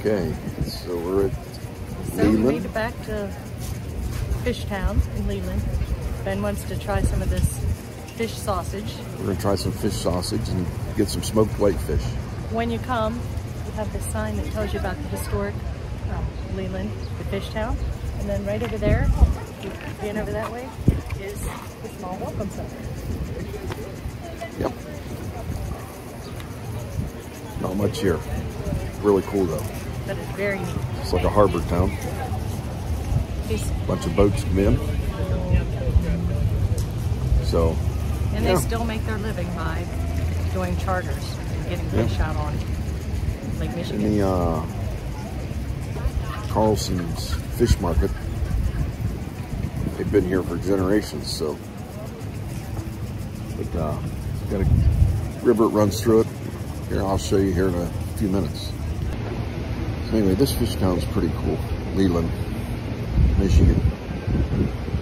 Okay, so we're at We made it back to Fishtown in Leland. Ben wants to try some of this fish sausage. We're gonna try some fish sausage and get some smoked whitefish. When you come, you have this sign that tells you about the historic Leland, the Fishtown. And then right over there, being over that way, is the small welcome center. Yep. Not much here. Really cool though. That is very neat. It's like a harbor town. Bunch of boats come in. So. And they still make their living by doing charters and getting fish out on Lake Michigan. In the Carlson's fish market, they've been here for generations. So, but got a river that runs through it. Here, I'll show you here in a few minutes. So anyway, this fish town is pretty cool. Leland, Michigan.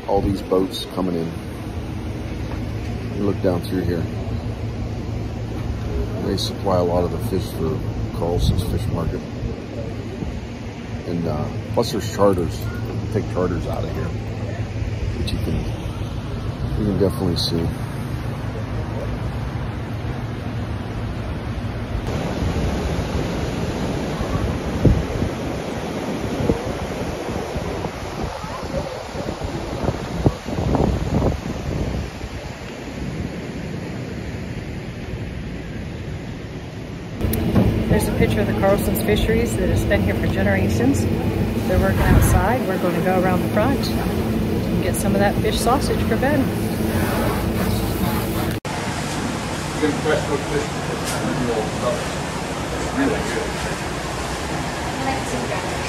All these boats coming in. You look down through here. They supply a lot of the fish for Carlson's fish market. And plus there's charters. Take charters out of here, which you can definitely see. There's a picture of the Carlson's fisheries that has been here for generations. They're working outside. We're going to go around the front and get some of that fish sausage for Ben. Good fresh cooked fish. Really good. I like to grab it.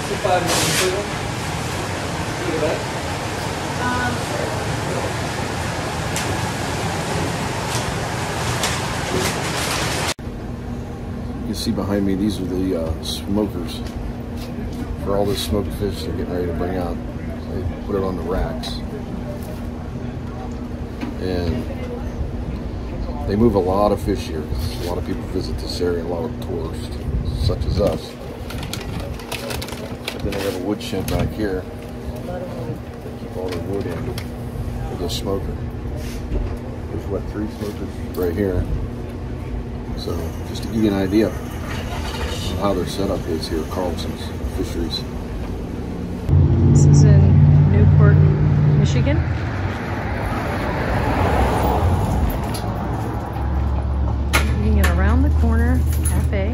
65 minutes. Look at that. Sure. You can see behind me, these are the smokers for all this smoked fish they're getting ready to bring out. They put it on the racks. And they move a lot of fish here. A lot of people visit this area, a lot of tourists, such as us. And then they have a wood shed back here. They keep all their wood in for the smoker. There's what, 3 smokers right here. So just to give you an idea of how their setup is here at Carlson's Fisheries. This is in Newport, Michigan. Eating an around the corner cafe.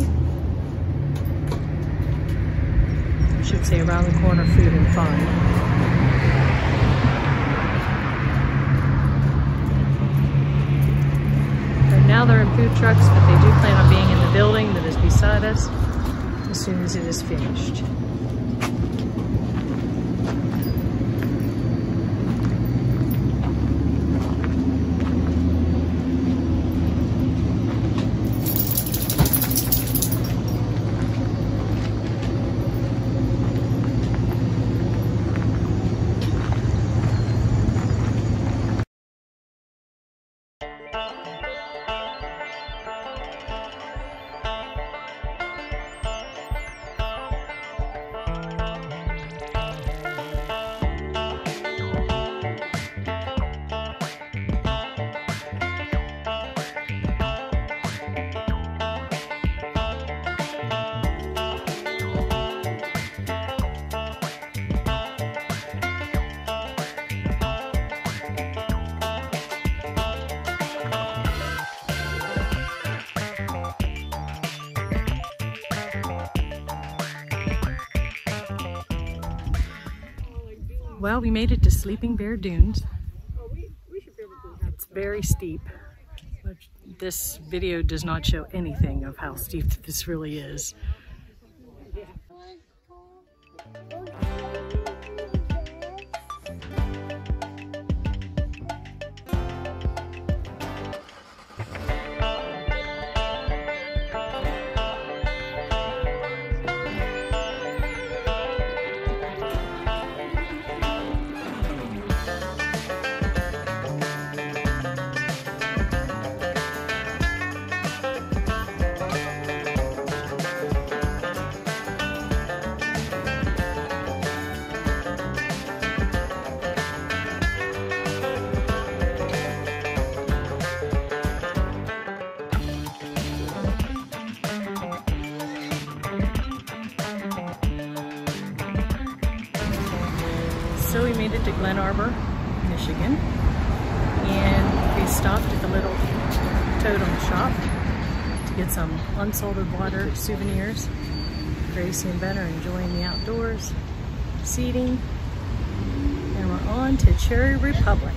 I should say around the corner food and fun. Now they're in food trucks, but they do plan on being in the building that is beside us as soon as it is finished. Well, we made it to Sleeping Bear Dunes. It's very steep. This video does not show anything of how steep this really is. went to Glen Arbor, Michigan, and we stopped at the little totem shop to get some unsalted water souvenirs. Gracie and Ben are enjoying the outdoors, seating, and we're on to Cherryrepublic.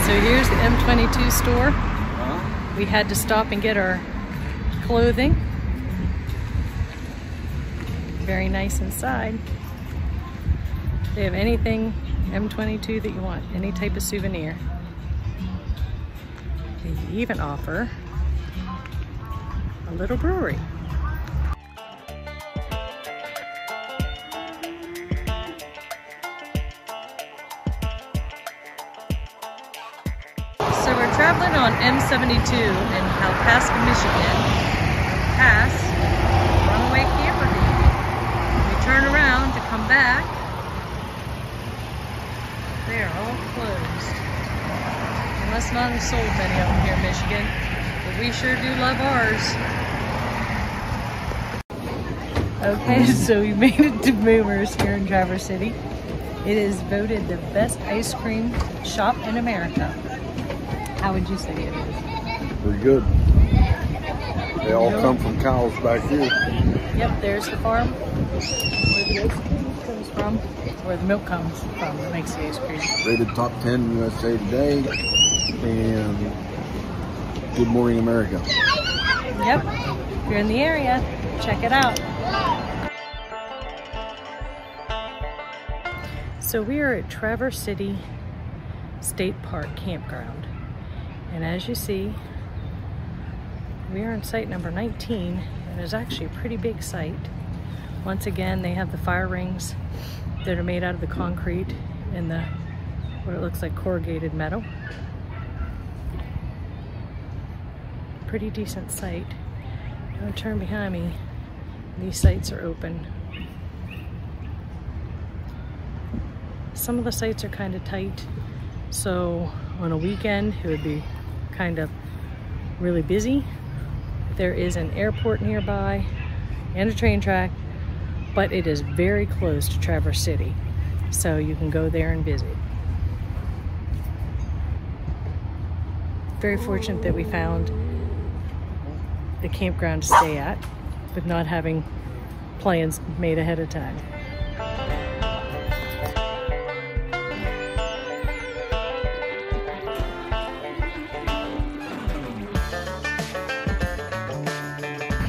So here's the M22 store. We had to stop and get our clothing. Very nice inside. They have anything M22 that you want, any type of souvenir. They even offer a little brewery. So we're traveling on M22 in Kalkaska, Michigan, past Runaway camper. We turn around to come back. They are all closed. We must not have sold many of them here in Michigan, but we sure do love ours. Okay, so we made it to Boomers here in Traverse City. It is voted the best ice cream shop in America. How would you say it is? Pretty good. They all come from cows back here. Yep, there's the farm where the ice cream comes from, where the milk comes from that makes the ice cream. Rated top 10 USA Today and Good Morning America. Yep, if you're in the area, check it out. So we are at Traverse City State Park Campground. And as you see, we are on site number 19, and it's actually a pretty big site. Once again, they have the fire rings that are made out of the concrete and the what it looks like corrugated metal. Pretty decent site. Don't turn behind me. These sites are open. Some of the sites are kind of tight, so on a weekend it would be kind of really busy. There is an airport nearby and a train track, but it is very close to Traverse City, so you can go there and visit. Very fortunate that we found the campground to stay at with not having plans made ahead of time.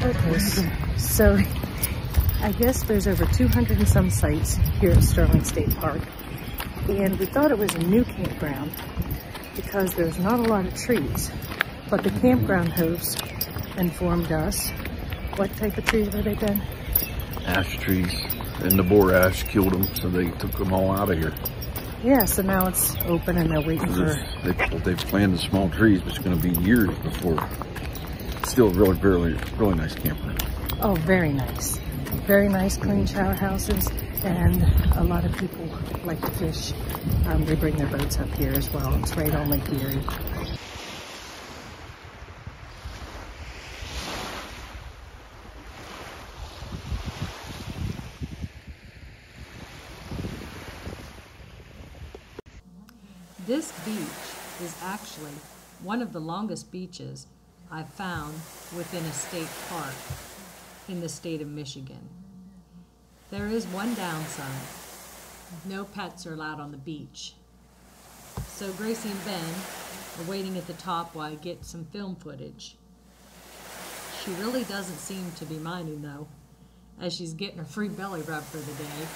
Okay, so I guess there's over 200 and some sites here at Sterling State Park, and we thought it was a new campground because there's not a lot of trees, but the campground host informed us. What type of trees were they, Ben? Ash trees, and the boar ash killed them, so they took them all out of here. Yeah, so now it's open and they're waiting for... They've planted small trees, but it's going to be years before. Still really nice camper. Oh, very nice. Very nice, clean shower houses, and a lot of people like to fish. They bring their boats up here as well. It's right on Lake Erie. This beach is actually one of the longest beaches I've found within a state park in the state of Michigan. There is one downside. No pets are allowed on the beach. So Gracie and Ben are waiting at the top while I get some film footage. She really doesn't seem to be minding though, as she's getting her free belly rub for the day.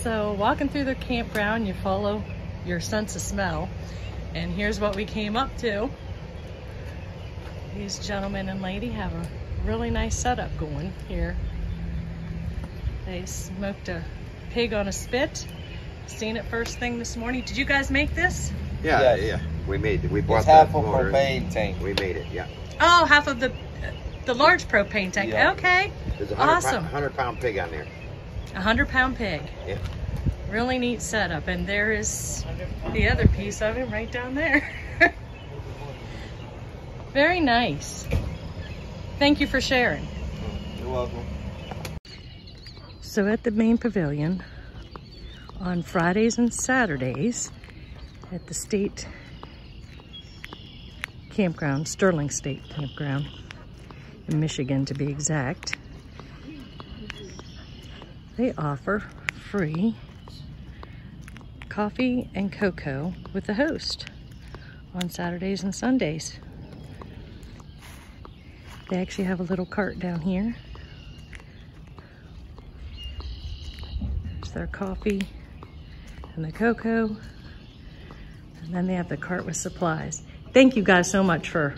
So walking through the campground, you follow your sense of smell. And here's what we came up to. These gentlemen and lady have a really nice setup going here. They smoked a pig on a spit. Seen it first thing this morning. Did you guys make this? Yeah, Yes. yeah. We made it. We bought It's half the a motor. propane tank. We made it, yeah. Oh, half of the large propane tank. Yeah. Okay. There's a Awesome. 100-pound pig on there. 100-pound pig. Yeah. Really neat setup. And there is the other piece of it right down there. Very nice. Thank you for sharing. You're welcome. So at the main pavilion on Fridays and Saturdays at the state campground, Sterling State Campground in Michigan to be exact, they offer free coffee and cocoa with the host on Saturdays and Sundays. They actually have a little cart down here. There's their coffee and the cocoa. And then they have the cart with supplies. Thank you guys so much for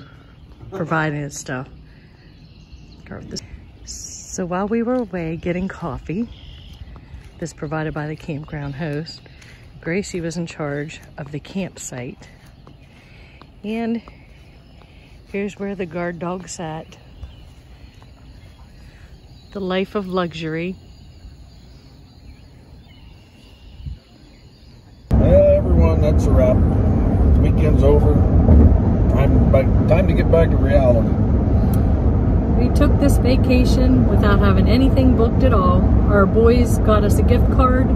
providing this stuff. So while we were away getting coffee, this provided by the campground host, Gracie was in charge of the campsite. And here's where the guard dog sat. The life of luxury. Well, everyone, that's a wrap. Weekend's over. Time to get back to reality. We took this vacation without having anything booked at all. Our boys got us a gift card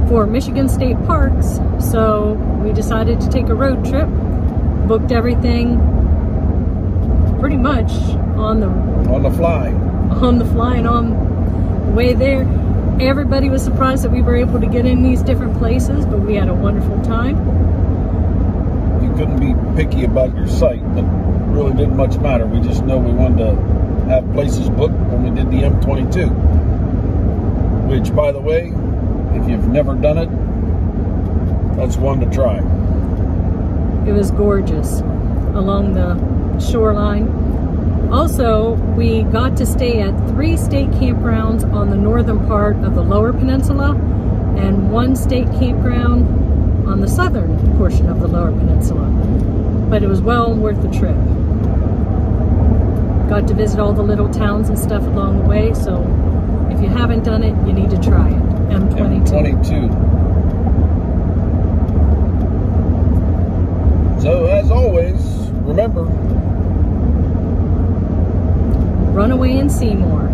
for Michigan State Parks, so we decided to take a road trip. Booked everything pretty much on the fly and on the way there. Everybody was surprised that we were able to get in these different places, but we had a wonderful time. You couldn't be picky about your site, but it really didn't much matter. We just know we wanted to have places booked when we did the M22. Which, by the way, if you've never done it, that's one to try. It was gorgeous along the shoreline. Also, we got to stay at 3 state campgrounds on the northern part of the Lower Peninsula and 1 state campground on the southern portion of the Lower Peninsula. But it was well worth the trip. Got to visit all the little towns and stuff along the way, so if you haven't done it, you need to try it. M22. So, as always, remember, Runaway and Seymour.